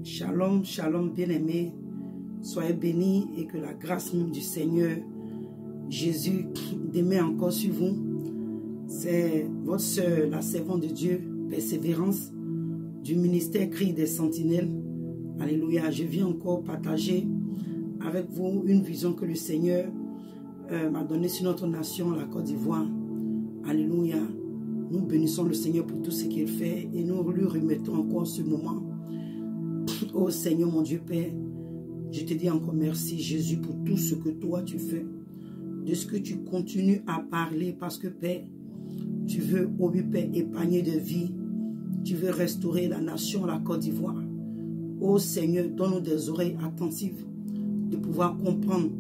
Shalom, shalom bien-aimés. Soyez bénis et que la grâce même du Seigneur Jésus demeure encore sur vous. C'est votre sœur, la servante de Dieu, Persévérance, du ministère Cri des Sentinelles. Alléluia. Je viens encore partager avec vous une vision que le Seigneur m'a donnée sur notre nation, la Côte d'Ivoire. Alléluia. Nous bénissons le Seigneur pour tout ce qu'il fait et nous lui remettons encore ce moment. Oh Seigneur mon Dieu Père, je te dis encore merci Jésus pour tout ce que toi tu fais, de ce que tu continues à parler parce que Père, tu veux, oh oui Père, épargner de vie, tu veux restaurer la nation, la Côte d'Ivoire. Oh Seigneur, donne-nous des oreilles attentives de pouvoir comprendre,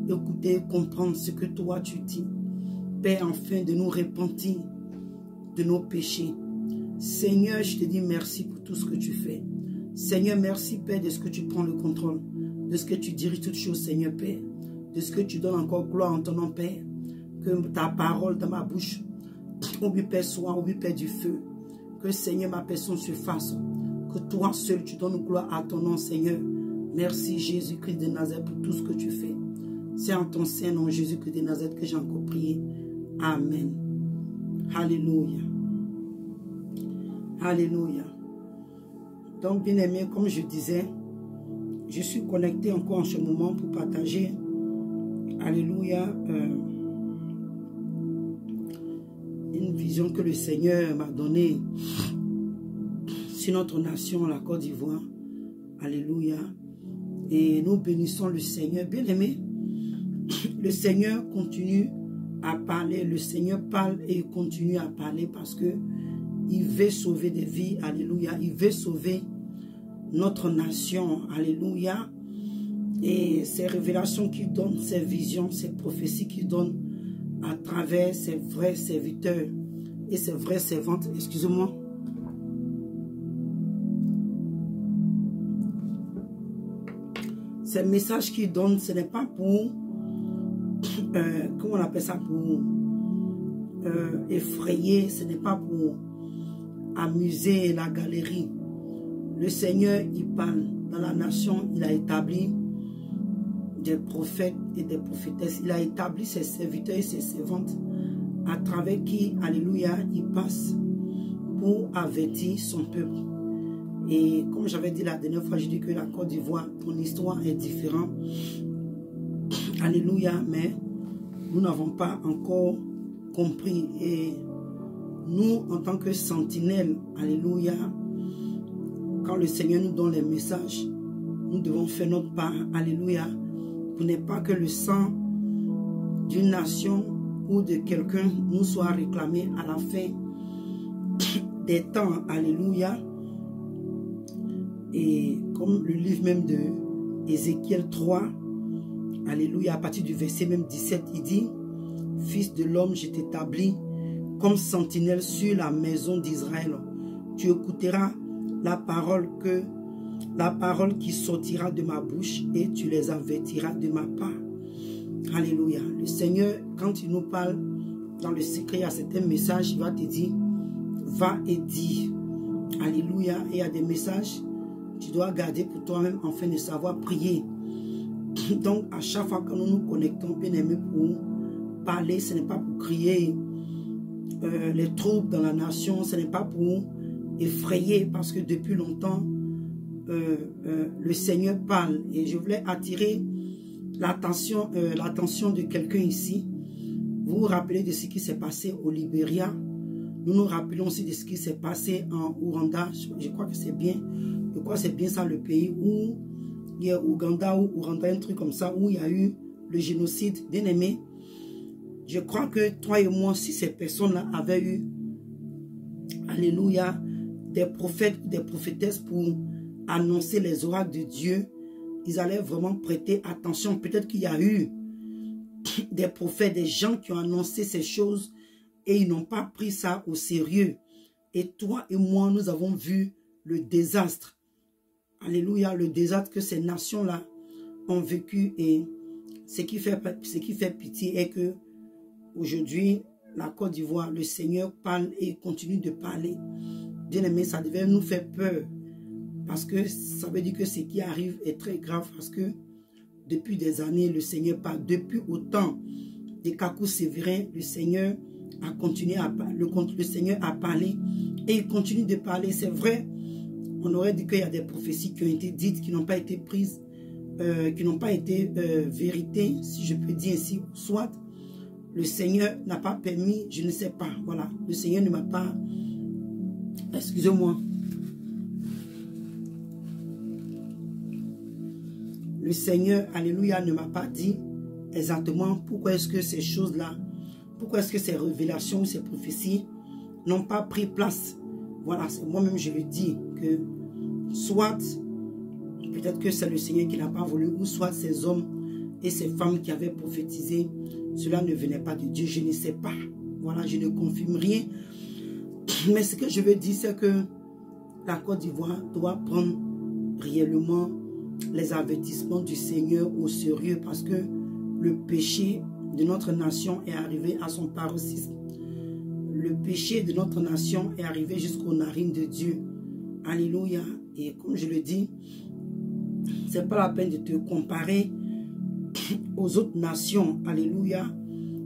écouter, comprendre ce que toi tu dis. Père, afin de nous repentir de nos péchés. Seigneur, je te dis merci pour tout ce que tu fais. Seigneur, merci Père de ce que tu prends le contrôle, de ce que tu diriges toutes choses, Seigneur Père, de ce que tu donnes encore gloire en ton nom, Père, que ta parole dans ma bouche, au but Père, soit au but Père du feu, que Seigneur ma personne se fasse, que toi seul tu donnes gloire à ton nom, Seigneur. Merci Jésus-Christ de Nazareth pour tout ce que tu fais. C'est en ton saint nom Jésus-Christ de Nazareth que j'ai encore prié. Amen. Alléluia. Alléluia. Donc, bien aimé, comme je disais, je suis connecté encore en ce moment pour partager, alléluia, une vision que le Seigneur m'a donnée sur notre nation, la Côte d'Ivoire. Alléluia. Et nous bénissons le Seigneur. Bien aimé, le Seigneur continue à parler. Le Seigneur parle et continue à parler parce que il veut sauver des vies, alléluia. Il veut sauver notre nation, alléluia. Et ces révélations qu'il donne, ces visions, ces prophéties qu'il donne à travers ses vrais serviteurs et ses vraies servantes, excusez-moi. Ces messages qu'il donne, ce n'est pas pour, comment on appelle ça, pour effrayer, ce n'est pas pour amuser la galerie. Le Seigneur, il parle dans la nation, il a établi des prophètes et des prophétesses. Il a établi ses serviteurs et ses servantes à travers qui, alléluia, il passe pour avertir son peuple. Et comme j'avais dit la dernière fois, je dis que la Côte d'Ivoire, ton histoire est différente. Alléluia, mais nous n'avons pas encore compris. Et nous, en tant que sentinelles, alléluia, quand le Seigneur nous donne les messages, nous devons faire notre part, alléluia, pour ne pas que le sang d'une nation ou de quelqu'un nous soit réclamé à la fin des temps, alléluia. Et comme le livre même de Ézéchiel 3, alléluia, à partir du verset même 17, il dit, « Fils de l'homme, je t'établis comme sentinelle sur la maison d'Israël. Tu écouteras la parole qui sortira de ma bouche et tu les avertiras de ma part. » Alléluia. Le Seigneur, quand il nous parle dans le secret à certains messages, il va te dire, va et dis. Alléluia. Et il y a des messages que tu dois garder pour toi-même afin de savoir prier. Donc, à chaque fois que nous nous connectons, bien aimé, pour parler, ce n'est pas pour crier les troubles dans la nation, ce n'est pas pour effrayer, parce que depuis longtemps, le Seigneur parle. Et je voulais attirer l'attention de quelqu'un ici. Vous vous rappelez de ce qui s'est passé au Libéria. Nous nous rappelons aussi de ce qui s'est passé en Ouganda. Je crois que c'est bien. Je crois que c'est bien ça le pays où il y a Ouganda ou Ouganda, un truc comme ça, où il y a eu le génocide. Bien aimé, je crois que toi et moi, si ces personnes-là avaient eu, alléluia, des prophètes, des prophétesses pour annoncer les oracles de Dieu, ils allaient vraiment prêter attention. Peut-être qu'il y a eu des prophètes, des gens qui ont annoncé ces choses et ils n'ont pas pris ça au sérieux. Et toi et moi, nous avons vu le désastre. Alléluia, le désastre que ces nations-là ont vécu. Et ce qui fait pitié est que aujourd'hui, la Côte d'Ivoire, le Seigneur parle et continue de parler. Bien aimé, ça devait nous faire peur. Parce que ça veut dire que ce qui arrive est très grave. Parce que depuis des années, le Seigneur parle. Depuis autant des Kakou Sévérin, le Seigneur a continué à parler. Le Seigneur a parlé. Et il continue de parler. C'est vrai, on aurait dit qu'il y a des prophéties qui ont été dites, qui n'ont pas été prises, qui n'ont pas été vérité, si je peux dire ainsi. Soit le Seigneur n'a pas permis, je ne sais pas. Voilà, le Seigneur ne m'a pas... Excusez-moi. Le Seigneur, alléluia, ne m'a pas dit exactement pourquoi est-ce que ces choses-là, pourquoi est-ce que ces révélations, ces prophéties n'ont pas pris place. Voilà, moi-même je le dis que soit, peut-être que c'est le Seigneur qui n'a pas voulu, ou soit ces hommes et ces femmes qui avaient prophétisé, cela ne venait pas de Dieu, je ne sais pas. Voilà, je ne confirme rien. Mais ce que je veux dire, c'est que la Côte d'Ivoire doit prendre réellement les avertissements du Seigneur au sérieux, parce que le péché de notre nation est arrivé à son paroxysme. Le péché de notre nation est arrivé jusqu'aux narines de Dieu. Alléluia. Et comme je le dis, c'est pas la peine de te comparer aux autres nations. Alléluia.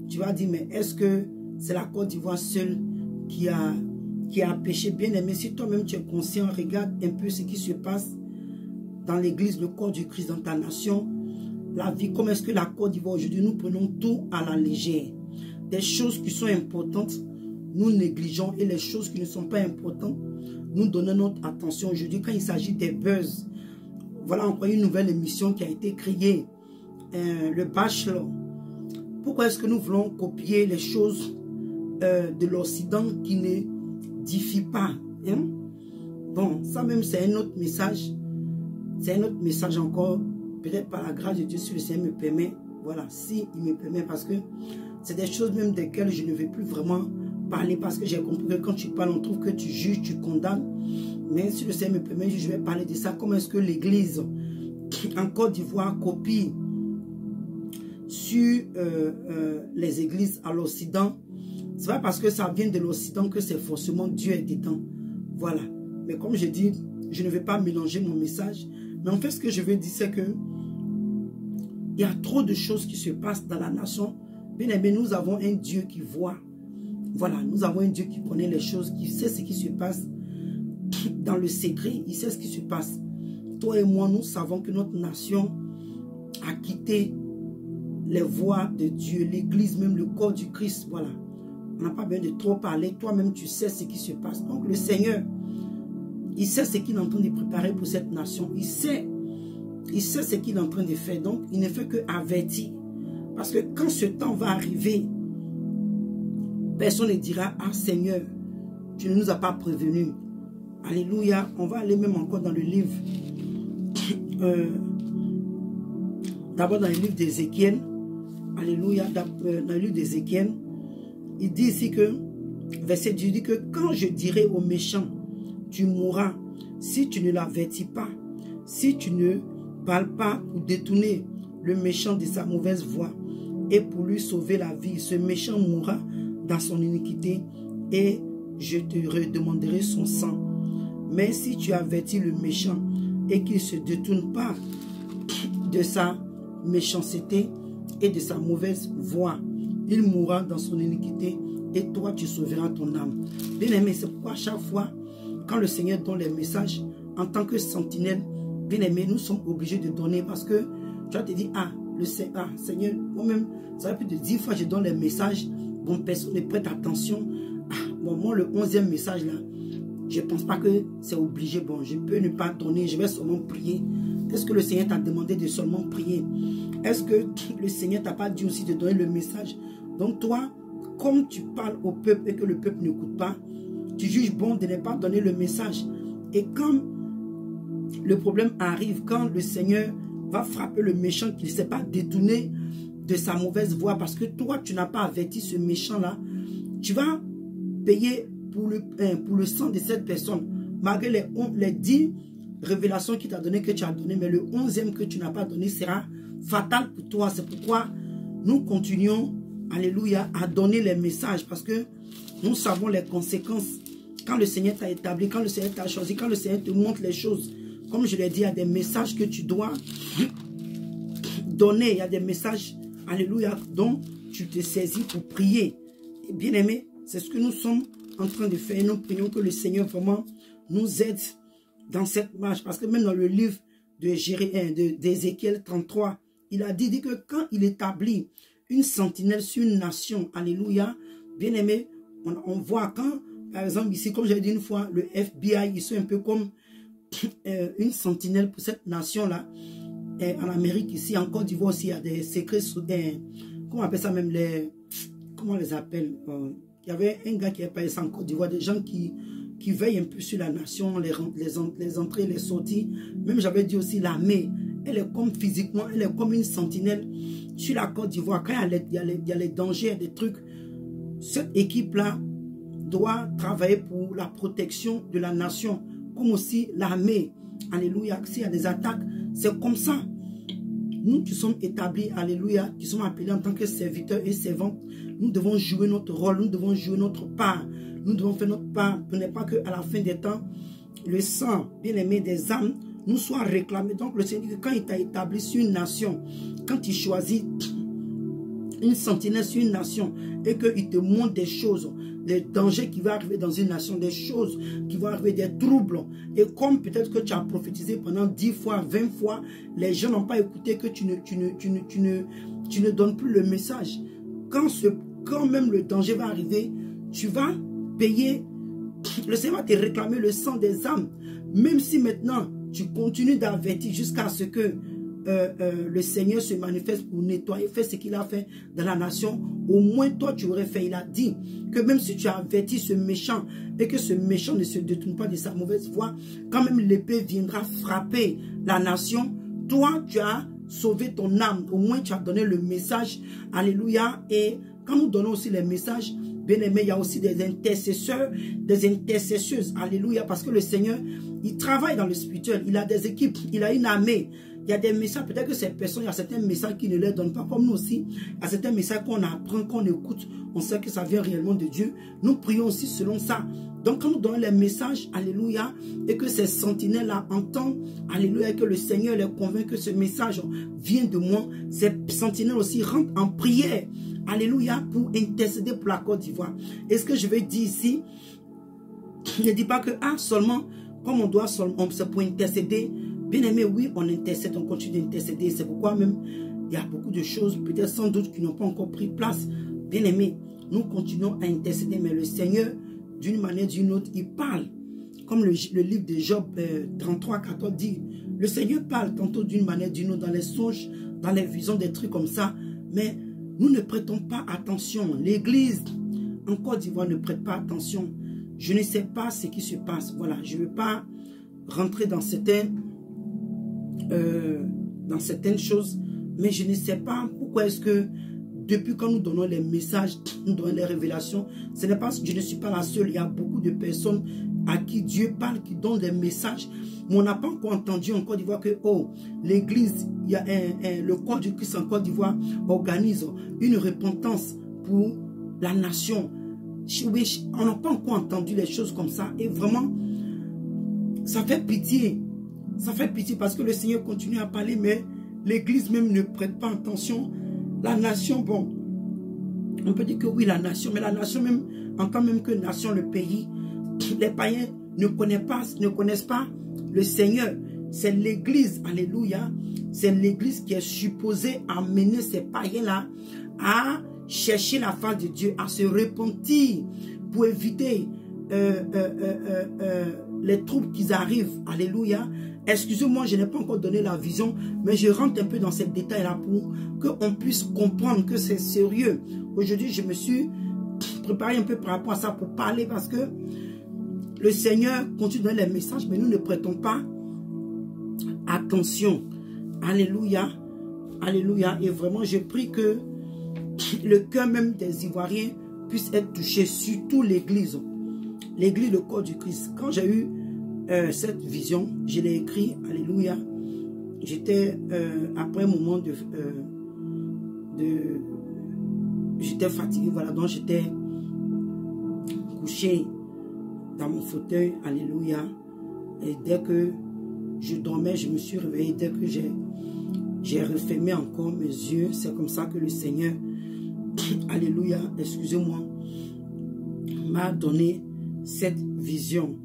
Tu vas dire, mais est-ce que c'est la Côte d'Ivoire seule qui a péché? Bien aimé, si toi-même tu es conscient, regarde un peu ce qui se passe dans l'église, le corps du Christ dans ta nation, la vie. Comment est-ce que la Côte d'Ivoire aujourd'hui, nous prenons tout à la légère. Des choses qui sont importantes, nous négligeons, et les choses qui ne sont pas importantes, nous donnons notre attention. Aujourd'hui, quand il s'agit des buzz, voilà encore une nouvelle émission qui a été créée, le Bachelor. Pourquoi est-ce que nous voulons copier les choses de l'Occident qui ne diffient pas, hein? Bon, ça même c'est un autre message. C'est un autre message encore, peut-être par la grâce de Dieu, si le Seigneur me permet. Voilà, si il me permet, parce que c'est des choses même desquelles je ne vais plus vraiment parler, parce que j'ai compris que quand tu parles, on trouve que tu juges, tu condamnes. Mais si le Seigneur me permet, je vais parler de ça. Comment est-ce que l'Église en Côte d'Ivoire copie sur les églises à l'Occident? C'est pas parce que ça vient de l'Occident que c'est forcément Dieu est dedans. Voilà. Mais comme je dis, je ne vais pas mélanger mon message. Mais en fait, ce que je veux dire, c'est que il y a trop de choses qui se passent dans la nation. Bien aimé, nous avons un Dieu qui voit. Voilà, nous avons un Dieu qui connaît les choses, qui sait ce qui se passe dans le secret. Il sait ce qui se passe. Toi et moi, nous savons que notre nation a quitté les voies de Dieu, l'Église, même le corps du Christ. Voilà. On n'a pas besoin de trop parler. Toi-même, tu sais ce qui se passe. Donc, le Seigneur, il sait ce qu'il est en train de préparer pour cette nation. Il sait ce qu'il est en train de faire. Donc, il ne fait que avertir. Parce que quand ce temps va arriver, personne ne dira, ah Seigneur, tu ne nous as pas prévenus. Alléluia. On va aller même encore dans le livre. D'abord dans le livre d'Ézéchiel. Alléluia. Dans le livre d'Ézéchiel, il dit ici que, verset 10, il dit que quand je dirai aux méchants, tu mourras, si tu ne l'avertis pas, si tu ne parles pas pour détourner le méchant de sa mauvaise voie et pour lui sauver la vie, ce méchant mourra dans son iniquité et je te redemanderai son sang. Mais si tu avertis le méchant et qu'il ne se détourne pas de sa méchanceté et de sa mauvaise voie, il mourra dans son iniquité et toi tu sauveras ton âme. Bien aimé, c'est pourquoi à chaque fois quand le Seigneur donne les messages, en tant que sentinelle, bien aimé, nous sommes obligés de donner, parce que tu vas te dire, ah, Seigneur, moi-même, ça fait plus de 10 fois que je donne les messages, bon, personne ne prête attention. Ah, bon, moi, le 11e message là, je ne pense pas que c'est obligé. Bon, je peux ne pas donner, je vais seulement prier. Est-ce que le Seigneur t'a demandé de seulement prier? Est-ce que le Seigneur t'a pas dit aussi de donner le message? Donc toi, comme tu parles au peuple et que le peuple n'écoute pas, tu juges bon de ne pas donner le message. Et quand le problème arrive, quand le Seigneur va frapper le méchant qui ne s'est pas détourné de sa mauvaise voie, parce que toi, tu n'as pas averti ce méchant-là, tu vas payer pour le sang de cette personne. Malgré les 10 révélations qu'il t'a donné, que tu as donné, mais le 11e que tu n'as pas donné sera fatal pour toi. C'est pourquoi nous continuons, alléluia, à donner les messages, parce que nous savons les conséquences. Quand le Seigneur t'a établi, quand le Seigneur t'a choisi, quand le Seigneur te montre les choses, comme je l'ai dit, il y a des messages que tu dois donner. Il y a des messages, alléluia, dont tu te saisis pour prier. Et bien aimé, c'est ce que nous sommes en train de faire. Nous prions que le Seigneur vraiment nous aide dans cette marche. Parce que même dans le livre d'Ézéchiel 33, il a dit que quand il établit une sentinelle sur une nation, alléluia, bien aimé, on voit quand, par exemple ici, comme j'ai dit une fois, le FBI, ils sont un peu comme une sentinelle pour cette nation-là. En Amérique, ici, en Côte d'Ivoire aussi, il y a des secrets, comment on appelle ça même, comment on les appelle, il y avait un gars qui est passé en Côte d'Ivoire, des gens qui veillent un peu sur la nation, les entrées, les sorties. Même j'avais dit aussi l'armée, elle est comme physiquement, elle est comme une sentinelle sur la Côte d'Ivoire. Quand il y a les dangers, des trucs, cette équipe-là doit travailler pour la protection de la nation, comme aussi l'armée. Alléluia, s'il y a des attaques, c'est comme ça. Nous qui sommes établis, alléluia, qui sommes appelés en tant que serviteurs et servantes, nous devons jouer notre rôle, nous devons jouer notre part. Nous devons faire notre part. Ce n'est pas qu'à la fin des temps, le sang, bien aimé, des âmes, nous soit réclamé. Donc le Seigneur, quand il t'a établi sur une nation, quand il choisit une sentinelle sur une nation et qu'il te montre des choses, des dangers qui vont arriver dans une nation, des choses qui vont arriver, des troubles. Et comme peut-être que tu as prophétisé pendant 10 fois, 20 fois, les gens n'ont pas écouté, que tu ne donnes plus le message. Quand même le danger va arriver, tu vas payer. Le Seigneur va te réclamer le sang des âmes. Même si maintenant, tu continues d'avertir jusqu'à ce que le Seigneur se manifeste pour nettoyer, faire ce qu'il a fait dans la nation, au moins toi tu aurais fait. Il a dit que même si tu as averti ce méchant et que ce méchant ne se détourne pas de sa mauvaise voie, quand même l'épée viendra frapper la nation, toi tu as sauvé ton âme, au moins tu as donné le message, alléluia. Et quand nous donnons aussi les messages, bien aimé, il y a aussi des intercesseurs, des intercesseuses, alléluia, parce que le Seigneur, il travaille dans le spirituel, il a des équipes, il a une armée. Il y a des messages, peut-être que ces personnes, il y a certains messages qui ne les donnent pas, comme nous aussi. Il y a certains messages qu'on apprend, qu'on écoute, on sait que ça vient réellement de Dieu. Nous prions aussi selon ça. Donc quand nous donnons les messages, alléluia, et que ces sentinelles-là entendent, alléluia, et que le Seigneur les convainc que ce message vient de moi, ces sentinelles aussi rentrent en prière, alléluia, pour intercéder pour la Côte d'Ivoire. Et ce que je vais dire ici, ne dis pas que, seulement, comme on doit, c'est pour intercéder. Bien aimé, oui, on intercède, on continue d'intercéder. C'est pourquoi même, il y a beaucoup de choses, peut-être sans doute, qui n'ont pas encore pris place. Bien aimé, nous continuons à intercéder, mais le Seigneur, d'une manière ou d'une autre, il parle. Comme le livre de Job 33, 14 dit, le Seigneur parle tantôt d'une manière ou d'une autre, dans les songes, dans les visions, des trucs comme ça. Mais nous ne prêtons pas attention. L'Église en Côte d'Ivoire ne prête pas attention. Je ne sais pas ce qui se passe. Voilà, je ne veux pas rentrer dans certaines choses, mais je ne sais pas pourquoi est-ce que depuis quand nous donnons les messages, nous donnons les révélations, ce n'est pas, je ne suis pas la seule, il y a beaucoup de personnes à qui Dieu parle, qui donnent des messages, mais on n'a pas encore entendu en Côte d'Ivoire que, l'église, il y a le corps du Christ en Côte d'Ivoire organise une repentance pour la nation. Oui, on n'a pas encore entendu les choses comme ça, et vraiment, ça fait pitié. Ça fait pitié parce que le Seigneur continue à parler, mais l'église même ne prête pas attention. La nation, bon, on peut dire que oui, la nation, mais la nation même, en tant même que nation, le pays, les païens ne connaissent pas le Seigneur. C'est l'église, alléluia, c'est l'église qui est supposée amener ces païens-là à chercher la face de Dieu, à se repentir pour éviter les troubles qui arrivent, alléluia. Excusez-moi, je n'ai pas encore donné la vision, mais je rentre un peu dans ces détails-là pour qu'on puisse comprendre que c'est sérieux. Aujourd'hui, je me suis préparé un peu par rapport à ça pour parler parce que le Seigneur continue de donner les messages, mais nous ne prêtons pas attention. Alléluia, alléluia. Et vraiment, je prie que le cœur même des Ivoiriens puisse être touché, surtout l'église. L'église, le corps du Christ. Quand j'ai eu cette vision, je l'ai écrit, alléluia. J'étais, après un moment j'étais fatigué, voilà, donc j'étais couché dans mon fauteuil, alléluia. Et dès que je dormais, je me suis réveillé dès que j'ai refermé encore mes yeux. C'est comme ça que le Seigneur, alléluia, excusez-moi, m'a donné cette vision.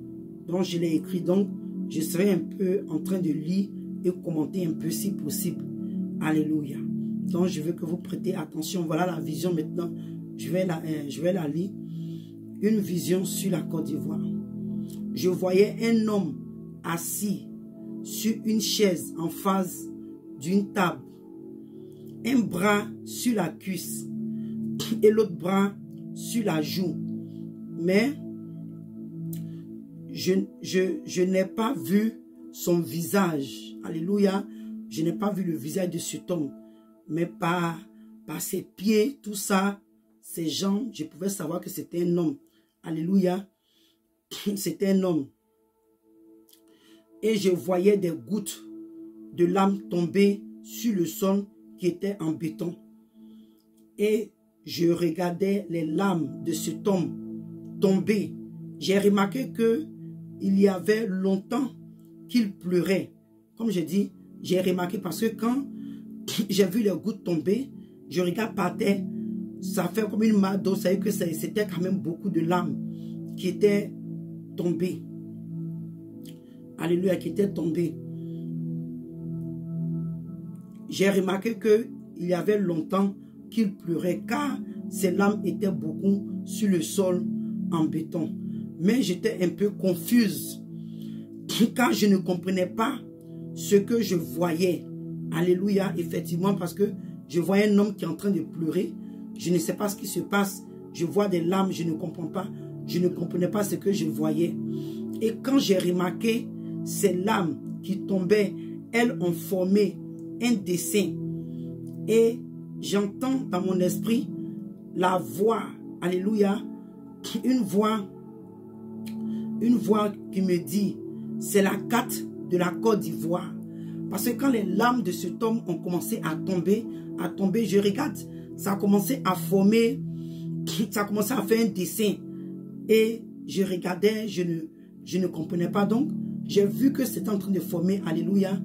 Donc je l'ai écrit. Donc je serai un peu en train de lire et commenter un peu si possible. Alléluia. Donc je veux que vous prêtez attention. Voilà la vision maintenant. Je vais la lire. Une vision sur la Côte d'Ivoire. Je voyais un homme assis sur une chaise en face d'une table. Un bras sur la cuisse et l'autre bras sur la joue. Mais je n'ai pas vu son visage. Alléluia. Je n'ai pas vu le visage de cet homme. Mais par ses pieds, tout ça, ses jambes, je pouvais savoir que c'était un homme. Alléluia. C'était un homme. Et je voyais des gouttes de larmes tomber sur le sol qui était en béton. Et je regardais les larmes de cet homme tomber. J'ai remarqué que il y avait longtemps qu'il pleurait. Comme je dis, j'ai remarqué parce que quand j'ai vu les gouttes tomber, je regarde par terre, ça fait comme une main d'eau, ça veut dire que c'était quand même beaucoup de larmes qui étaient tombées. Alléluia, qui étaient tombées. J'ai remarqué qu'il y avait longtemps qu'il pleurait car ses larmes étaient beaucoup sur le sol en béton. Mais j'étais un peu confuse car je ne comprenais pas ce que je voyais. Alléluia, effectivement, parce que je voyais un homme qui est en train de pleurer. Je ne sais pas ce qui se passe. Je vois des larmes, je ne comprends pas. Je ne comprenais pas ce que je voyais. Et quand j'ai remarqué ces larmes qui tombaient, elles ont formé un dessin. Et j'entends dans mon esprit la voix, alléluia, une voix qui me dit, c'est la carte de la Côte d'Ivoire. Parce que quand les larmes de cet homme ont commencé à tomber, je regarde, ça a commencé à former, ça a commencé à faire un dessin. Et je regardais, je ne comprenais pas. Donc, j'ai vu que c'était en train de former, alléluia,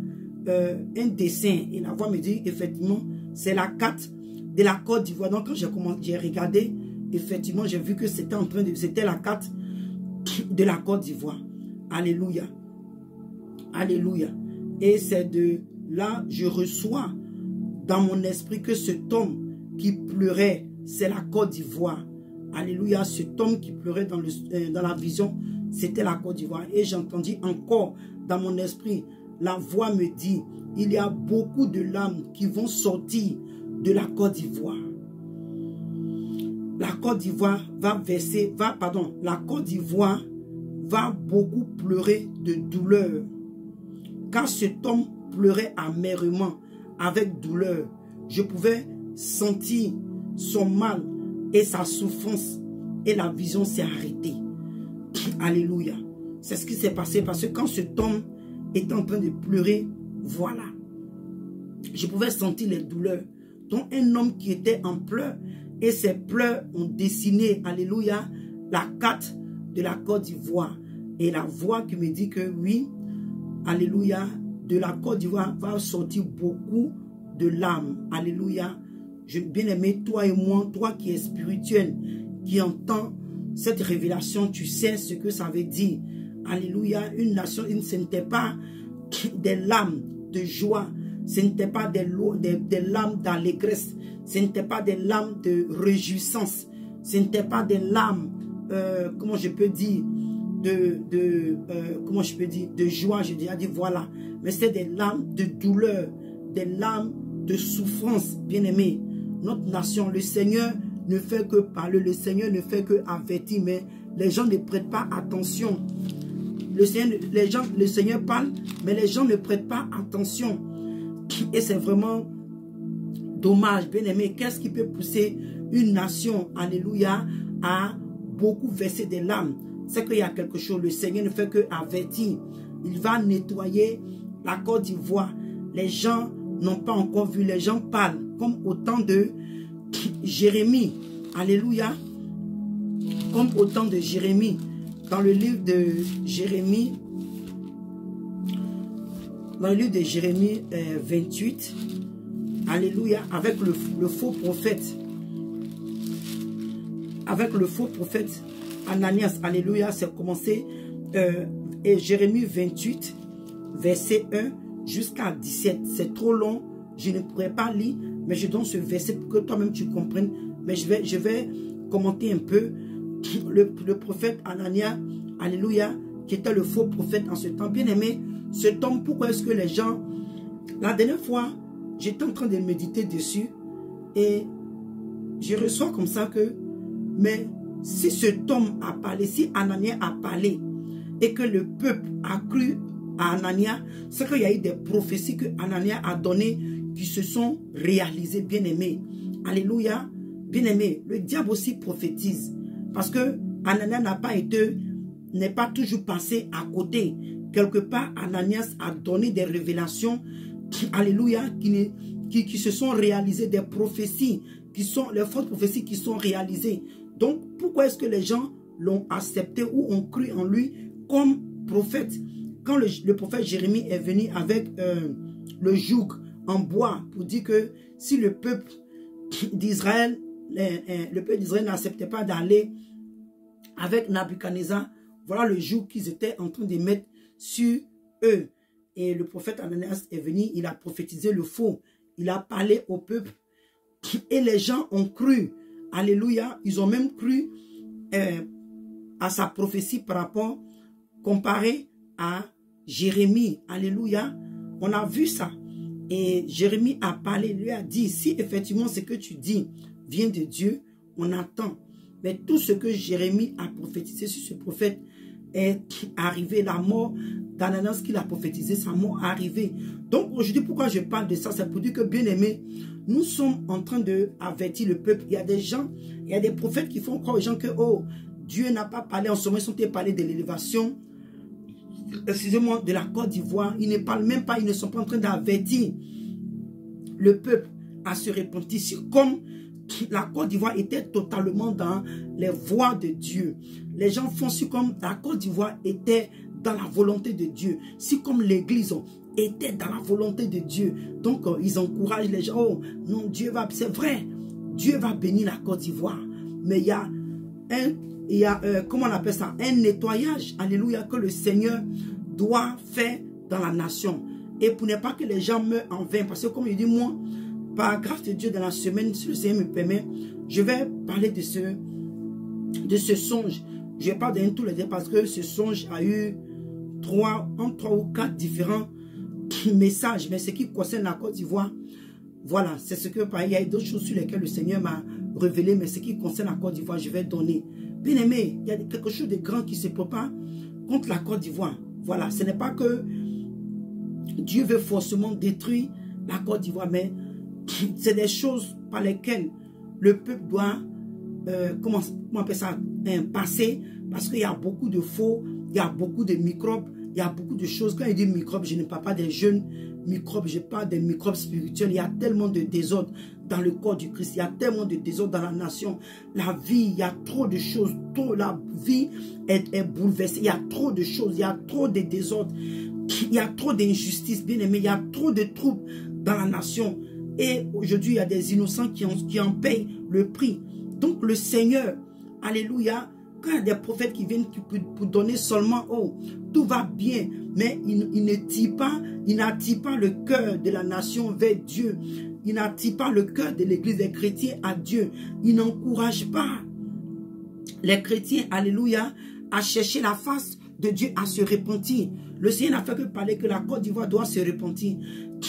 un dessin. Et la voix me dit, effectivement, c'est la carte de la Côte d'Ivoire. Donc, quand j'ai regardé, effectivement, j'ai vu que c'était la carte de la Côte d'Ivoire. Alléluia. Alléluia. Et c'est de là, je reçois dans mon esprit que cet homme qui pleurait, c'est la Côte d'Ivoire. Alléluia. Cet homme qui pleurait dans la vision, c'était la Côte d'Ivoire. Et j'entendis encore dans mon esprit, la voix me dit, il y a beaucoup de larmes qui vont sortir de la Côte d'Ivoire. La Côte d'Ivoire la Côte d'Ivoire va beaucoup pleurer de douleur. Quand cet homme pleurait amèrement, avec douleur, je pouvais sentir son mal et sa souffrance. Et la vision s'est arrêtée. Alléluia. C'est ce qui s'est passé parce que quand cet homme était en train de pleurer, voilà. Je pouvais sentir les douleurs. Donc un homme qui était en pleurs et ses pleurs ont dessiné, alléluia, la carte de la Côte d'Ivoire. Et la voix qui me dit que oui, alléluia, de la Côte d'Ivoire va sortir beaucoup de larmes. Alléluia. Bien-aimé, toi et moi, toi qui es spirituel, qui entends cette révélation, tu sais ce que ça veut dire. Alléluia. Une nation, ce n'était pas des larmes de joie, ce n'était pas des larmes d'allégresse, ce n'était pas des larmes de réjouissance, ce n'était pas des larmes, comment je peux dire, de joie, j'ai déjà dit voilà, mais c'est des larmes de douleur, des larmes de souffrance, bien-aimé. Notre nation, le Seigneur ne fait que parler, le Seigneur ne fait que avertir, mais les gens ne prêtent pas attention. Le Seigneur parle, mais les gens ne prêtent pas attention. Et c'est vraiment dommage, bien-aimé. Qu'est-ce qui peut pousser une nation, alléluia, à beaucoup verser des larmes? C'est qu'il y a quelque chose. Le Seigneur ne fait que avertir. Il va nettoyer la Côte d'Ivoire. Les gens n'ont pas encore vu. Les gens parlent comme au temps de Jérémie. Alléluia. Comme au temps de Jérémie. Dans le livre de Jérémie, dans le livre de Jérémie 28, alléluia, avec le faux prophète. Avec le faux prophète Ananias, alléluia, c'est commencé. Et Jérémie 28, verset 1 jusqu'à 17. C'est trop long, je ne pourrais pas lire, mais je donne ce verset pour que toi-même tu comprennes. Mais je vais commenter un peu. Le prophète Ananias, alléluia, qui était le faux prophète en ce temps. Bien aimé, cet homme, pourquoi est-ce que les gens... La dernière fois, j'étais en train de méditer dessus et je reçois comme ça que... Mais si cet homme a parlé, si Ananias a parlé et que le peuple a cru à Ananias, c'est qu'il y a eu des prophéties que Ananias a données qui se sont réalisées, bien aimé. Alléluia, bien aimé. Le diable aussi prophétise parce que Ananias n'est pas toujours passé à côté. Quelque part, Ananias a donné des révélations, alléluia, qui se sont réalisées, des prophéties, qui sont les fausses prophéties qui sont réalisées. Donc, pourquoi est-ce que les gens l'ont accepté ou ont cru en lui comme prophète? Quand le prophète Jérémie est venu avec le joug en bois pour dire que si le peuple d'Israël, n'acceptait pas d'aller avec Nabuchodonosor, voilà le joug qu'ils étaient en train de mettre sur eux. Et le prophète Ananias est venu, il a prophétisé le faux. Il a parlé au peuple et les gens ont cru. Alléluia, ils ont même cru à sa prophétie par rapport, comparé à Jérémie. Alléluia, on a vu ça. Et Jérémie a parlé, lui a dit, si effectivement ce que tu dis vient de Dieu, on attend. Mais tout ce que Jérémie a prophétisé sur ce prophète est arrivé. La mort d'Ananias qu'il a prophétisé, sa mort est arrivée. Donc aujourd'hui, pourquoi je parle de ça? C'est pour dire que, bien aimé, nous sommes en train d'avertir le peuple. Il y a des gens, il y a des prophètes qui font croire aux gens que, oh, Dieu n'a pas parlé en ce moment, ils sont parlé de l'élévation, excusez-moi, de la Côte d'Ivoire. Ils ne parlent même pas, ils ne sont pas en train d'avertir le peuple à se repentir. Comme la Côte d'Ivoire était totalement dans les voies de Dieu. Les gens font si comme la Côte d'Ivoire était dans la volonté de Dieu. Si comme l'église était dans la volonté de Dieu. Donc ils encouragent les gens. Oh non, Dieu va, c'est vrai, Dieu va bénir la Côte d'Ivoire. Mais il y a comment on appelle ça, un nettoyage, alléluia, que le Seigneur doit faire dans la nation. Et pour ne pas que les gens meurent en vain. Parce que comme il dit, moi, par grâce de Dieu, dans la semaine, si le Seigneur me permet, je vais parler de ce songe. Je ne vais pas donner tous les détails parce que ce songe a eu 3 ou 4 différents messages. Mais ce qui concerne la Côte d'Ivoire, voilà, c'est ce que il y a d'autres choses sur lesquelles le Seigneur m'a révélé. Mais ce qui concerne la Côte d'Ivoire, je vais donner. Bien aimé, il y a quelque chose de grand qui se prépare contre la Côte d'Ivoire. Voilà, ce n'est pas que Dieu veut forcément détruire la Côte d'Ivoire, mais c'est des choses par lesquelles le peuple doit, comment on appelle ça, passer, parce qu'il y a beaucoup de faux, il y a beaucoup de microbes, il y a beaucoup de choses. Quand il dit microbes, je ne parle pas des jeunes microbes, je parle des microbes spirituels. Il y a tellement de désordre dans le corps du Christ, il y a tellement de désordre dans la nation. La vie, il y a trop de choses, la vie est bouleversée, il y a trop de choses, il y a trop de désordre, il y a trop d'injustice, bien aimé, il y a trop de troubles dans la nation. Et aujourd'hui, il y a des innocents qui en payent le prix. Donc le Seigneur, alléluia, quand il y a des prophètes qui viennent pour donner seulement, oh, tout va bien, mais il n'attire pas le cœur de la nation vers Dieu. Il n'attire pas le cœur de l'église des chrétiens à Dieu. Il n'encourage pas les chrétiens, alléluia, à chercher la face de Dieu, à se repentir. Le Seigneur n'a fait que parler que la Côte d'Ivoire doit se repentir.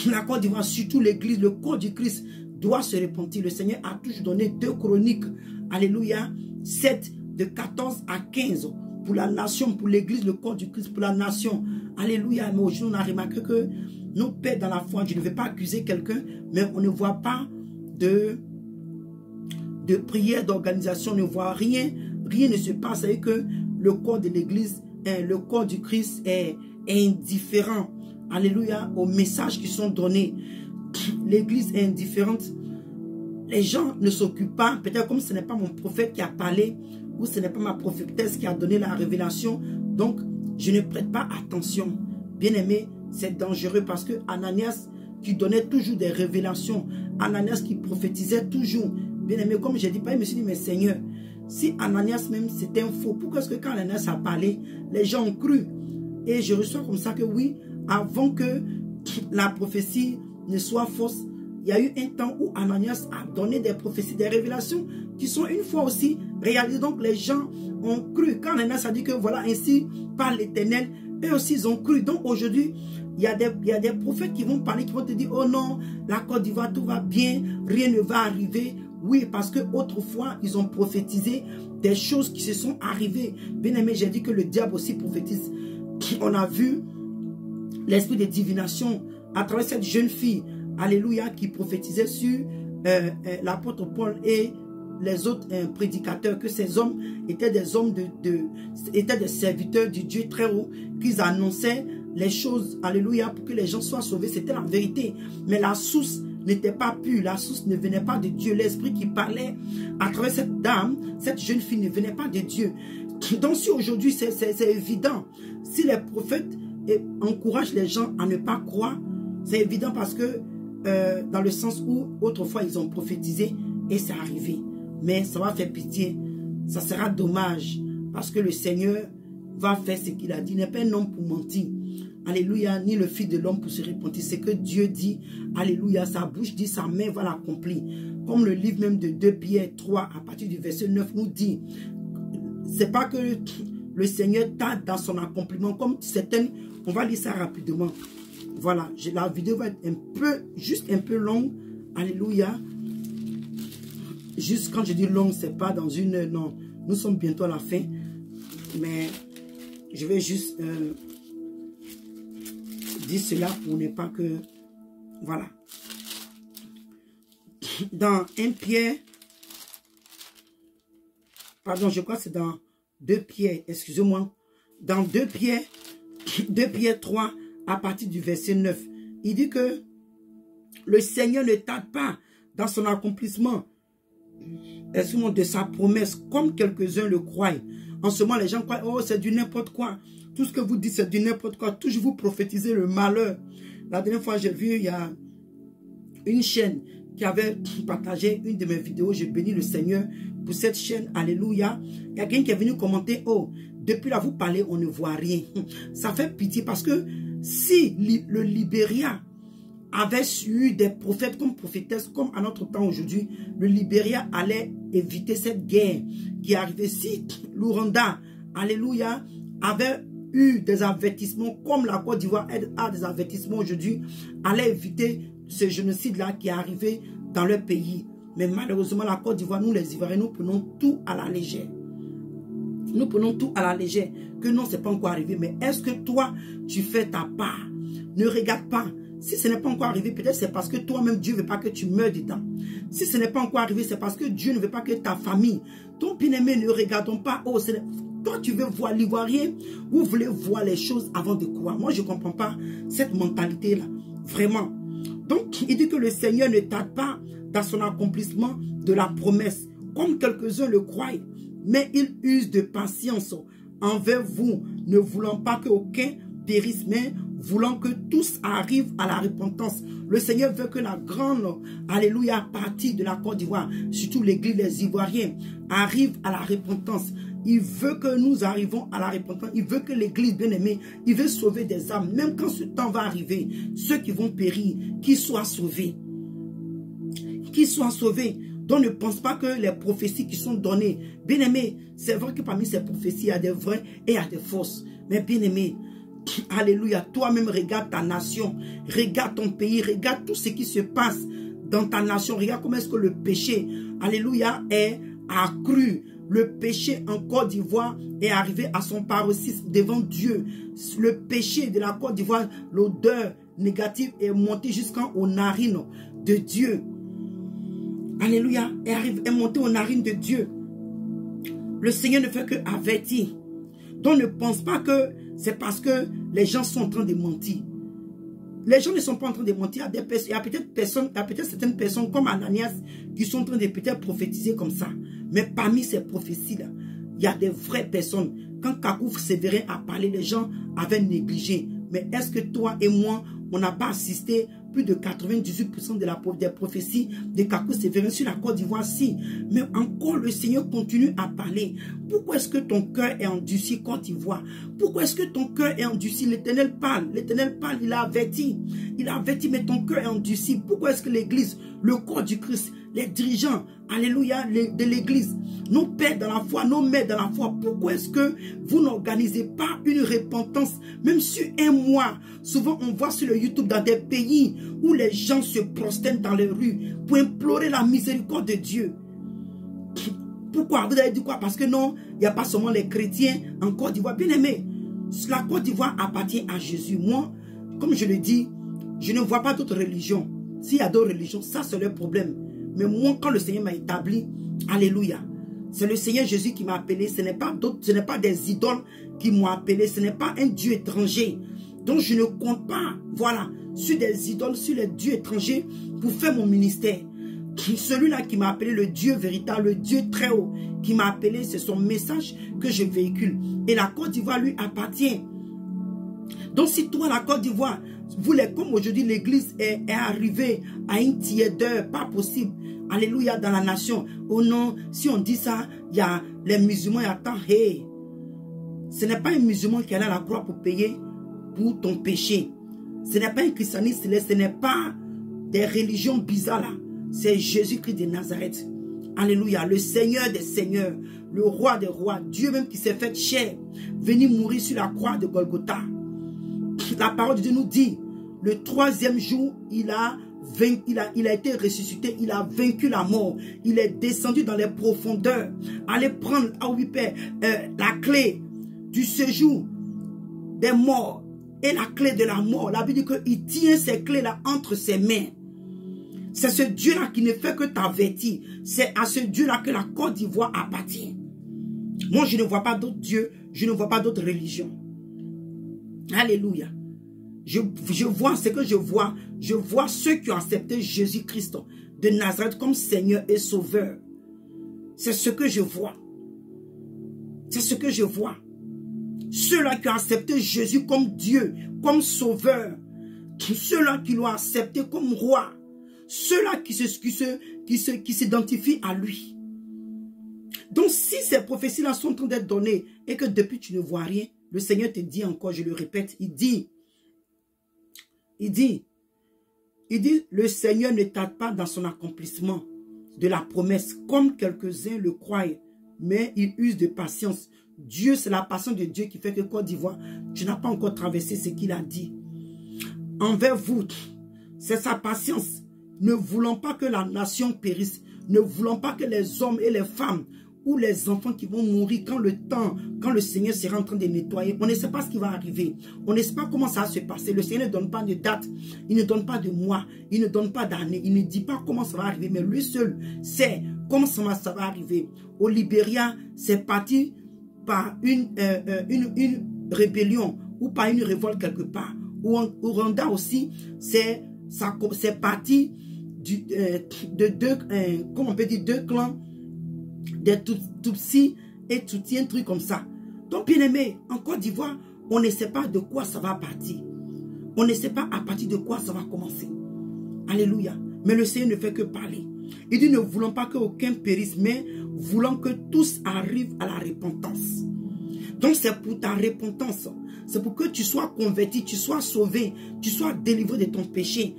La Côte d'Ivoire, surtout l'église, le corps du Christ doit se repentir. Le Seigneur a toujours donné 2 Chroniques, alléluia, 7, de 14 à 15 pour la nation, pour l'église, le corps du Christ, pour la nation. Alléluia. Mais aujourd'hui, on a remarqué que nos pères dans la foi, je ne vais pas accuser quelqu'un, mais on ne voit pas de prière, d'organisation, on ne voit rien. Rien ne se passe avec que le corps de l'église, le corps du Christ est indifférent. Alléluia, aux messages qui sont donnés. L'église est indifférente. Les gens ne s'occupent pas. Peut-être comme ce n'est pas mon prophète qui a parlé, ou ce n'est pas ma prophétesse qui a donné la révélation. Donc, je ne prête pas attention. Bien aimé, c'est dangereux parce que Ananias qui donnait toujours des révélations, Ananias qui prophétisait toujours, bien aimé, comme j'ai dit, je me suis dit, mais Seigneur, si Ananias même c'était un faux, pourquoi est-ce que quand Ananias a parlé, les gens ont cru? Et je reçois comme ça que oui, avant que la prophétie ne soit fausse, il y a eu un temps où Ananias a donné des prophéties, des révélations qui sont une fois aussi réalisées. Donc les gens ont cru. Quand Ananias a dit que voilà, ainsi par l'Éternel, eux aussi ils ont cru. Donc aujourd'hui, il y a des prophètes qui vont parler, qui vont te dire, oh non, la Côte d'Ivoire, tout va bien, rien ne va arriver. Oui, parce que autrefois, ils ont prophétisé des choses qui se sont arrivées. Bien aimé, j'ai dit que le diable aussi prophétise. On a vu l'esprit de divination à travers cette jeune fille, alléluia, qui prophétisait sur l'apôtre Paul et les autres prédicateurs, que ces hommes étaient des hommes étaient des serviteurs du Dieu très haut, qu'ils annonçaient les choses, alléluia, pour que les gens soient sauvés. C'était la vérité. Mais la source n'était pas pure, la source ne venait pas de Dieu. L'esprit qui parlait à travers cette dame, cette jeune fille ne venait pas de Dieu. Donc si aujourd'hui c'est évident, si les prophètes encouragent les gens à ne pas croire, c'est évident parce que dans le sens où autrefois ils ont prophétisé et c'est arrivé. Mais ça va faire pitié, ça sera dommage parce que le Seigneur va faire ce qu'il a dit. Il n'est pas un homme pour mentir. Alléluia, ni le fils de l'homme pour se repentir. C'est que Dieu dit, alléluia, sa bouche dit, sa main va l'accomplir. Comme le livre même de 2 Pierre 3 à partir du verset 9 nous dit, c'est pas que le Seigneur tarde dans son accomplissement, comme certaines, on va lire ça rapidement. Voilà, la vidéo va être juste un peu longue, alléluia. Juste quand je dis longue, c'est pas dans une, non, nous sommes bientôt à la fin, mais je vais juste dire cela pour ne pas que, voilà. Dans 1 Pierre, pardon, je crois que c'est dans 2 Pierre, excusez-moi, dans 2 Pierre 3, à partir du verset 9, il dit que le Seigneur ne tarde pas dans son accomplissement, excusez-moi, de sa promesse, comme quelques-uns le croient. En ce moment, les gens croient, oh, c'est du n'importe quoi. Tout ce que vous dites, c'est du n'importe quoi. Toujours vous prophétisez le malheur. La dernière fois, j'ai vu, il y a une chaîne qui avait partagé une de mes vidéos. Je bénis le Seigneur pour cette chaîne. Alléluia. Il y a quelqu'un qui est venu commenter, oh, depuis là, vous parlez, on ne voit rien. Ça fait pitié parce que si le Libéria avait eu des prophètes comme prophétesses, comme à notre temps aujourd'hui, le Libéria allait éviter cette guerre qui arrivait. Si l'Ouganda, alléluia, avait eu des avertissements, comme la Côte d'Ivoire a des avertissements aujourd'hui, allait éviter ce génocide-là qui est arrivé dans leur pays. Mais malheureusement, la Côte d'Ivoire, nous les Ivoiriens, nous prenons tout à la légère. Nous prenons tout à la légère. Que non, c'est pas encore arrivé. Mais est-ce que toi, tu fais ta part? Ne regarde pas. Si ce n'est pas encore arrivé, peut-être c'est parce que toi-même, Dieu ne veut pas que tu meurs dedans. Si ce n'est pas encore arrivé, c'est parce que Dieu ne veut pas que ta famille, ton bien-aimé, ne regardons pas. Oh, toi, tu veux voir l'Ivoirien, vous voulez voir les choses avant de croire. Moi, je ne comprends pas cette mentalité-là. Vraiment. Donc, il dit que le Seigneur ne tarde pas dans son accomplissement de la promesse, comme quelques-uns le croient. Mais il use de patience envers vous, ne voulant pas qu'aucun périsse, mais voulant que tous arrivent à la repentance. Le Seigneur veut que la grande, alléluia, partie de la Côte d'Ivoire, surtout l'église des Ivoiriens, arrive à la repentance. Il veut que nous arrivons à la repentance. Il veut que l'église bien-aimée, il veut sauver des âmes. Même quand ce temps va arriver, ceux qui vont périr, qu'ils soient sauvés. Qu'ils soient sauvés. Donc ne pense pas que les prophéties qui sont données, bien-aimés, c'est vrai que parmi ces prophéties, il y a des vrais et il y a des fausses. Mais bien-aimés, alléluia, toi-même regarde ta nation, regarde ton pays, regarde tout ce qui se passe dans ta nation. Regarde comment est-ce que le péché, alléluia, est accru. Le péché en Côte d'Ivoire est arrivé à son paroxysme devant Dieu. Le péché de la Côte d'Ivoire, l'odeur négative est montée jusqu'aux narines de Dieu. Alléluia, est montée aux narines de Dieu. Le Seigneur ne fait que avertir. Donc ne pense pas que c'est parce que les gens sont en train de mentir. Les gens ne sont pas en train de mentir. Il y a peut-être certaines personnes comme Ananias qui sont en train de peut-être prophétiser comme ça. Mais parmi ces prophéties-là, il y a des vraies personnes. Quand Kakouf Sévérin a parlé, les gens avaient négligé. Mais est-ce que toi et moi, on n'a pas assisté plus de 98% des prophéties de Kakou Sévérin sur la Côte d'Ivoire? Si. Mais encore, le Seigneur continue à parler. Pourquoi est-ce que ton cœur est endurci, Côte d'Ivoire? Pourquoi est-ce que ton cœur est endurci? L'Éternel parle. L'Éternel parle, il a averti. Il a averti, mais ton cœur est endurci. Pourquoi est-ce que l'Église, le corps du Christ, les dirigeants, alléluia, de l'Église, nos pères dans la foi, nos mères dans la foi, pourquoi est-ce que vous n'organisez pas une repentance, même sur un mois? Souvent, on voit sur le YouTube dans des pays où les gens se prosternent dans les rues pour implorer la miséricorde de Dieu. Pourquoi? Vous avez dit quoi? Parce que non, il n'y a pas seulement les chrétiens en Côte d'Ivoire. Bien aimé, la Côte d'Ivoire appartient à Jésus. Moi, comme je le dis, je ne vois pas d'autres religions. S'il y a d'autres religions, ça c'est leur problème. Mais moi, quand le Seigneur m'a établi, alléluia, c'est le Seigneur Jésus qui m'a appelé. Ce n'est pas d'autres, ce n'est pas des idoles qui m'ont appelé. Ce n'est pas un Dieu étranger. Donc je ne compte pas, voilà, sur des idoles, sur les dieux étrangers pour faire mon ministère. Celui-là qui m'a appelé, le Dieu véritable, le Dieu très haut, qui m'a appelé, c'est son message que je véhicule. Et la Côte d'Ivoire lui appartient. Donc si toi, la Côte d'Ivoire, vous, comme aujourd'hui l'église est arrivée à une tiédeur, pas possible, alléluia, dans la nation. Oh non, si on dit ça, il y a les musulmans, il y a tant, hey, ce n'est pas un musulman qui est allé à la croix pour payer pour ton péché. Ce n'est pas un christianisme, ce n'est pas des religions bizarres là. C'est Jésus-Christ de Nazareth. Alléluia, le Seigneur des Seigneurs, le Roi des Rois, Dieu même qui s'est fait chair, venu mourir sur la croix de Golgotha. La parole de Dieu nous dit, le troisième jour, il a été ressuscité, il a vaincu la mort, il est descendu dans les profondeurs. Allez prendre, ah oui Père, la clé du séjour des morts et la clé de la mort. La Bible dit qu'il tient ces clés-là entre ses mains. C'est ce Dieu-là qui ne fait que t'avertir. C'est à ce Dieu-là que la Côte d'Ivoire appartient. Moi, je ne vois pas d'autres dieux, je ne vois pas d'autres religions. Alléluia. Je vois ce que je vois. Je vois ceux qui ont accepté Jésus-Christ de Nazareth comme Seigneur et Sauveur. C'est ce que je vois. C'est ce que je vois. Ceux-là qui ont accepté Jésus comme Dieu, comme Sauveur. Ceux-là qui l'ont accepté comme Roi. Ceux-là qui s'identifient à lui. Donc si ces prophéties-là sont en train d'être données et que depuis tu ne vois rien, le Seigneur te dit encore, je le répète, il dit, le Seigneur ne tarde pas dans son accomplissement de la promesse, comme quelques-uns le croient, mais il use de patience. Dieu, c'est la patience de Dieu qui fait que Côte d'Ivoire, tu n'as pas encore traversé ce qu'il a dit. Envers vous, c'est sa patience, ne voulant pas que la nation périsse, ne voulant pas que les hommes et les femmes ou les enfants qui vont mourir quand le Seigneur sera en train de nettoyer. On ne sait pas ce qui va arriver. On ne sait pas comment ça va se passer. Le Seigneur ne donne pas de date. Il ne donne pas de mois. Il ne donne pas d'année. Il ne dit pas comment ça va arriver. Mais lui seul sait comment ça va arriver. Au Libéria, c'est parti par une rébellion ou par une révolte quelque part. Au Rwanda aussi, c'est parti de deux clans, des Tutsis et Tutsis, un truc comme ça. Donc, bien aimé, en Côte d'Ivoire, on ne sait pas de quoi ça va partir. On ne sait pas à partir de quoi ça va commencer. Alléluia. Mais le Seigneur ne fait que parler. Il dit, ne voulant pas qu'aucun périsse, mais voulant que tous arrivent à la repentance. Donc, c'est pour ta repentance. C'est pour que tu sois converti, tu sois sauvé, tu sois délivré de ton péché.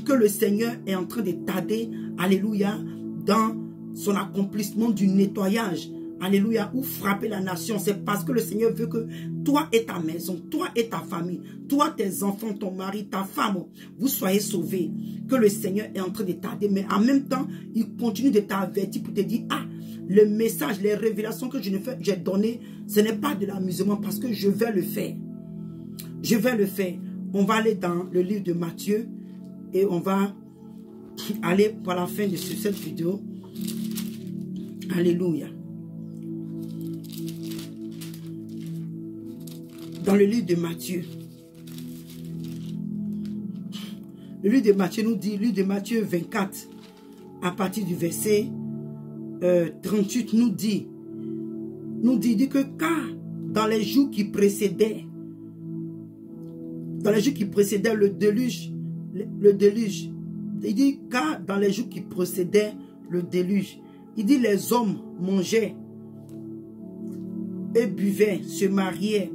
Que le Seigneur est en train de t'aider, alléluia, dans son accomplissement du nettoyage, alléluia, ou frapper la nation. C'est parce que le Seigneur veut que toi et ta maison, toi et ta famille, toi, tes enfants, ton mari, ta femme, vous soyez sauvés. Que le Seigneur est en train de t'aider, mais en même temps, il continue de t'avertir pour te dire, ah, le message, les révélations que j'ai données, ce n'est pas de l'amusement parce que je vais le faire. Je vais le faire. On va aller dans le livre de Matthieu et on va aller pour la fin de cette vidéo. Alléluia. Dans le livre de Matthieu. Le livre de Matthieu nous dit, le livre de Matthieu 24, à partir du verset 38, nous dit que car dans les jours qui précédaient dans les jours qui précédaient le déluge, il dit, car dans les jours qui précédaient le déluge, il dit, les hommes mangeaient et buvaient, se mariaient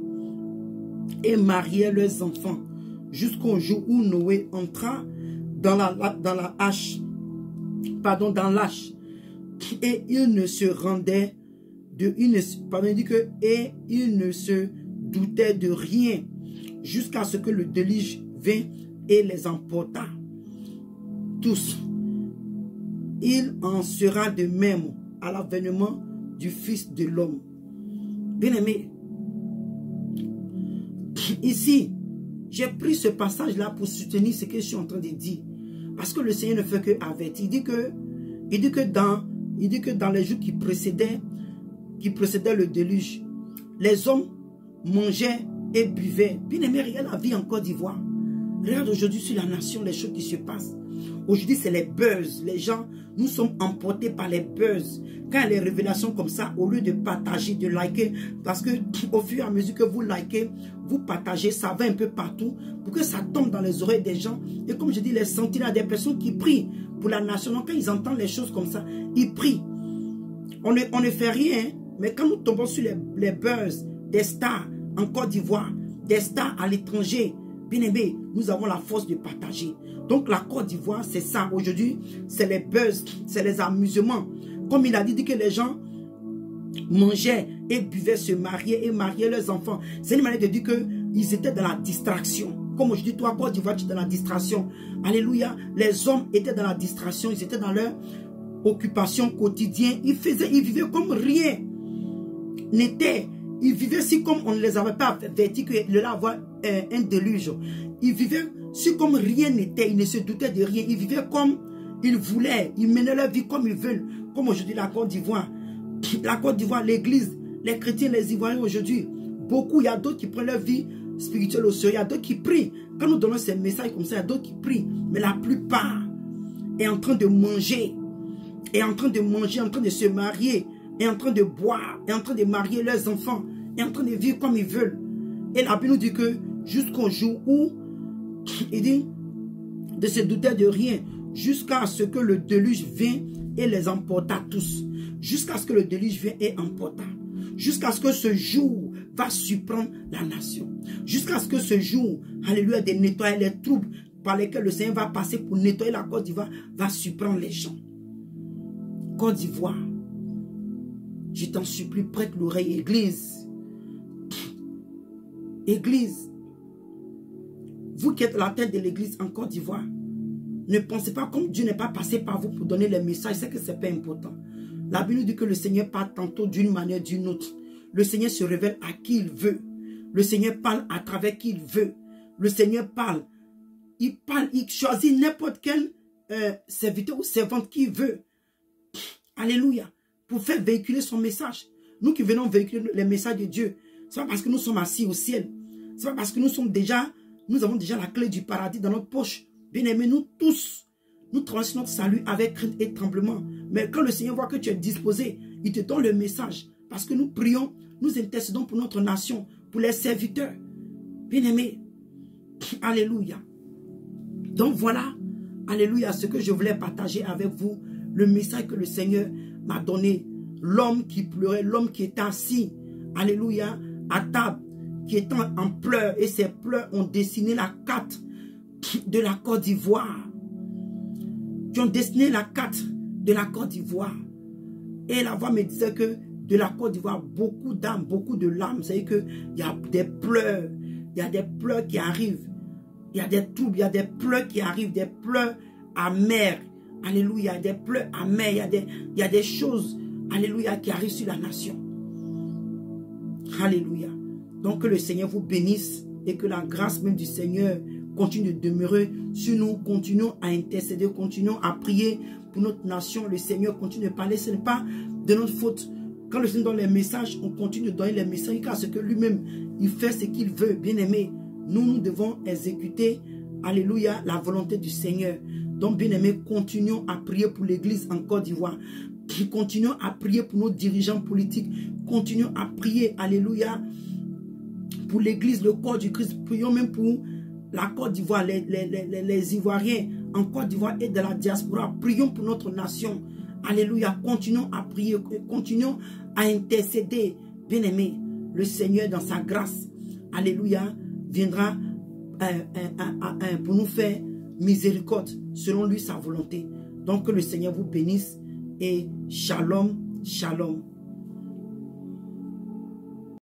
et mariaient leurs enfants, jusqu'au jour où Noé entra dans l'arche, et il ne se rendait il ne se doutait de rien, jusqu'à ce que le déluge vint et les emporta tous. Il en sera de même à l'avènement du Fils de l'homme. Bien-aimé, ici, j'ai pris ce passage-là pour soutenir ce que je suis en train de dire. Parce que le Seigneur ne fait que avertir. Il dit que dans les jours qui précédaient le déluge, les hommes mangeaient et buvaient. Bien-aimé, regarde la vie en Côte d'Ivoire. Regarde aujourd'hui sur la nation les choses qui se passent. Aujourd'hui, c'est les buzz. Les gens, nous sommes emportés par les buzz. Quand il y a les révélations comme ça, au lieu de partager, de liker, parce que au fur et à mesure que vous likez, vous partagez, ça va un peu partout, pour que ça tombe dans les oreilles des gens. Et comme je dis, les sentinelles, des personnes qui prient pour la nation. Donc, quand ils entendent les choses comme ça, ils prient. On ne fait rien, mais quand nous tombons sur les buzz des stars en Côte d'Ivoire, des stars à l'étranger, bien aimé, nous avons la force de partager. Donc la Côte d'Ivoire, c'est ça. Aujourd'hui, c'est les buzz, c'est les amusements. Comme il a dit que les gens mangeaient et buvaient, se mariaient et mariaient leurs enfants. C'est une manière de dire qu'ils étaient dans la distraction. Comme aujourd'hui, toi, Côte d'Ivoire, tu es dans la distraction. Alléluia. Les hommes étaient dans la distraction. Ils étaient dans leur occupation quotidienne. Ils vivaient comme rien n'était. Ils vivaient si comme on ne les avait pas avertis qu'il allait avoir un déluge. Ils vivaient si comme rien n'était. Ils ne se doutaient de rien. Ils vivaient comme ils voulaient. Ils menaient leur vie comme ils veulent. Comme aujourd'hui la Côte d'Ivoire. La Côte d'Ivoire, l'église, les chrétiens, les Ivoiriens aujourd'hui. Beaucoup, il y a d'autres qui prennent leur vie spirituelle au sérieux. Il y a d'autres qui prient. Quand nous donnons ces messages comme ça, il y a d'autres qui prient. Mais la plupart est en train de manger. Est en train de manger, en train de se marier. Est en train de boire, est en train de marier leurs enfants, est en train de vivre comme ils veulent. Et la Bible nous dit que jusqu'au jour où, il dit, de se douter de rien, jusqu'à ce que le déluge vint et les emporta tous. Jusqu'à ce que le déluge vint et emporta. Jusqu'à ce que ce jour va surprendre la nation. Jusqu'à ce que ce jour, alléluia, de nettoyer les troubles par lesquels le Seigneur va passer pour nettoyer la Côte d'Ivoire, va surprendre les gens. Côte d'Ivoire. Je t'en supplie, prête l'oreille, Église. Église. Vous qui êtes la tête de l'Église en Côte d'Ivoire, ne pensez pas comme Dieu n'est pas passé par vous pour donner les messages, c'est que ce n'est pas important. La Bible dit que le Seigneur parle tantôt d'une manière ou d'une autre. Le Seigneur se révèle à qui il veut. Le Seigneur parle à travers qui il veut. Le Seigneur parle. Il choisit n'importe quel serviteur ou servante qu'il veut. Alléluia. Pour faire véhiculer son message. Nous qui venons véhiculer les messages de Dieu, ce n'est pas parce que nous sommes assis au ciel. Ce n'est pas parce que nous avons déjà la clé du paradis dans notre poche. Bien-aimés, nous tous, nous traversons notre salut avec crainte et tremblement. Mais quand le Seigneur voit que tu es disposé, il te donne le message. Parce que nous prions, nous intercédons pour notre nation, pour les serviteurs. Bien-aimés, alléluia. Donc voilà, alléluia, ce que je voulais partager avec vous, le message que le Seigneur m'a donné. L'homme qui pleurait, l'homme qui était assis, alléluia, à table, qui était en pleurs, et ses pleurs ont dessiné la carte de la Côte d'Ivoire. Qui ont dessiné la carte de la Côte d'Ivoire. Et la voix me disait que de la Côte d'Ivoire, beaucoup d'âmes, beaucoup de larmes. C'est-à-dire qu'il y a des pleurs, il y a des pleurs qui arrivent. Il y a des troubles, il y a des pleurs qui arrivent, des pleurs amers. Alléluia, des pleurs amers, il y a des choses, alléluia, qui arrivent sur la nation. Alléluia. Donc que le Seigneur vous bénisse et que la grâce même du Seigneur continue de demeurer sur nous. Continuons à intercéder, continuons à prier pour notre nation. Le Seigneur continue de parler, ce n'est pas de notre faute. Quand le Seigneur donne les messages, on continue de donner les messages car ce que lui-même, il fait ce qu'il veut. Bien aimé, nous devons exécuter, alléluia, la volonté du Seigneur. Donc, bien aimé, continuons à prier pour l'Église en Côte d'Ivoire. Continuons à prier pour nos dirigeants politiques. Continuons à prier, alléluia, pour l'Église, le corps du Christ. Prions même pour la Côte d'Ivoire, les Ivoiriens en Côte d'Ivoire et de la diaspora, prions pour notre nation. Alléluia, continuons à prier, continuons à intercéder. Bien-aimés, le Seigneur dans sa grâce, alléluia, viendra pour nous faire miséricorde selon lui sa volonté. Donc que le Seigneur vous bénisse et shalom, shalom.